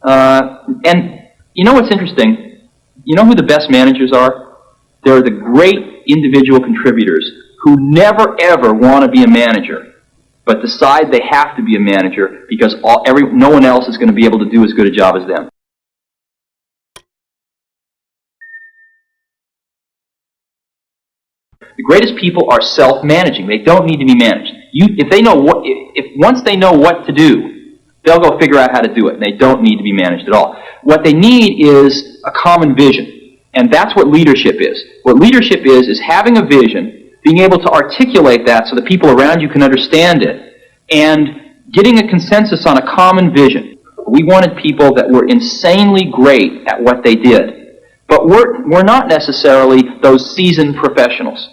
And you know what's interesting? You know who the best managers are? They're the great individual contributors who never ever want to be a manager, but decide they have to be a manager because no one else is going to be able to do as good a job as them. The greatest people are self-managing. They don't need to be managed. Once they know what to do, they'll go figure out how to do it, and they don't need to be managed at all. What they need is a common vision, and that's what leadership is. What leadership is having a vision, being able to articulate that so the people around you can understand it, and getting a consensus on a common vision. We wanted people that were insanely great at what they did, but we're not necessarily those seasoned professionals,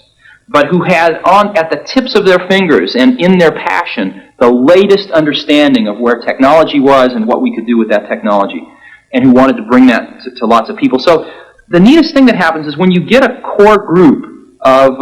but who had at the tips of their fingers and in their passion the latest understanding of where technology was and what we could do with that technology, and who wanted to bring that to lots of people. So the neatest thing that happens is when you get a core group of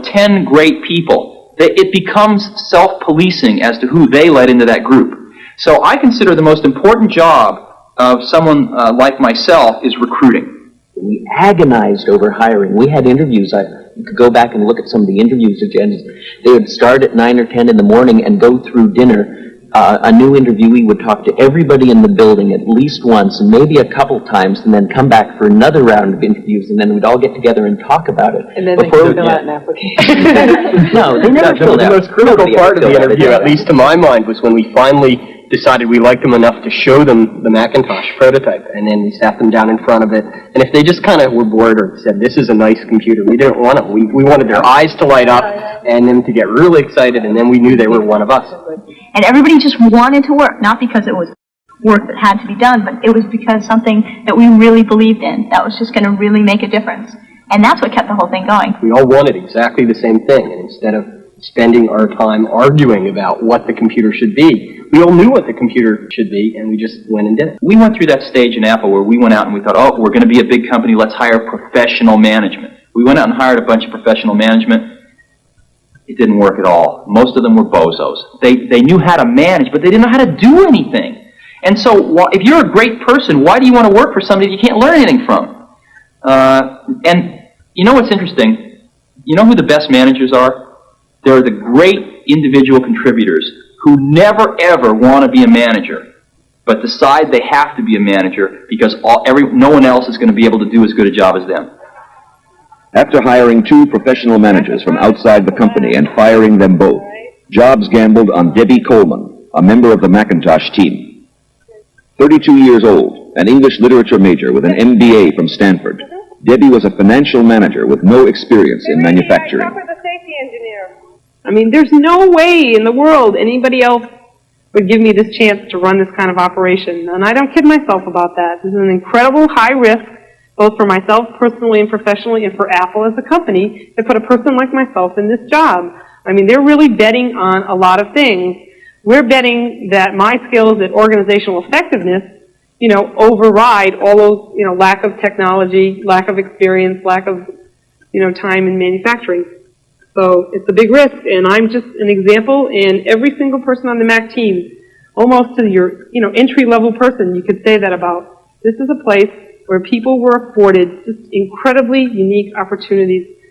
10 great people, it becomes self-policing as to who they let into that group. So I consider the most important job of someone like myself is recruiting. We agonized over hiring. We had interviews. You could go back and look at some of the interviews agendas. They would start at 9 or 10 in the morning and go through dinner. A new interviewee would talk to everybody in the building at least once, and maybe a couple times, and then come back for another round of interviews, and then we'd all get together and talk about it. And then they could fill out an application. No, they never filled out. The most critical part of the interview, at least to my mind, was when we finally decided we liked them enough to show them the Macintosh prototype, and then we sat them down in front of it, and if they just kind of were bored or said, this is a nice computer, we didn't want it. We wanted their eyes to light up and them to get really excited, and then we knew they were one of us. And everybody just wanted to work, not because it was work that had to be done, but it was because something that we really believed in, that was just going to really make a difference. And that's what kept the whole thing going. We all wanted exactly the same thing, and instead of spending our time arguing about what the computer should be, we all knew what the computer should be, and we just went and did it. We went through that stage in Apple where we went out and we thought, oh, we're going to be a big company, let's hire professional management. We went out and hired a bunch of professional management. It didn't work at all. Most of them were bozos. They knew how to manage, but they didn't know how to do anything. And so if you're a great person, why do you want to work for somebody that you can't learn anything from? And you know what's interesting? You know who the best managers are? They're the great individual contributors who never ever want to be a manager, but decide they have to be a manager because no one else is going to be able to do as good a job as them. After hiring 2 professional managers from outside the company and firing them both, Jobs gambled on Debbie Coleman, a member of the Macintosh team. 32 years old, an English literature major with an MBA from Stanford, Debbie was a financial manager with no experience in manufacturing. I mean, there's no way in the world anybody else would give me this chance to run this kind of operation. And I don't kid myself about that. This is an incredible high risk, both for myself personally and professionally, and for Apple as a company, to put a person like myself in this job. I mean, they're really betting on a lot of things. We're betting that my skills at organizational effectiveness, override all those, lack of technology, lack of experience, lack of, time in manufacturing. So it's a big risk, and I'm just an example, and every single person on the Mac team, almost to your, entry-level person, you could say that about. This is a place where people were afforded just incredibly unique opportunities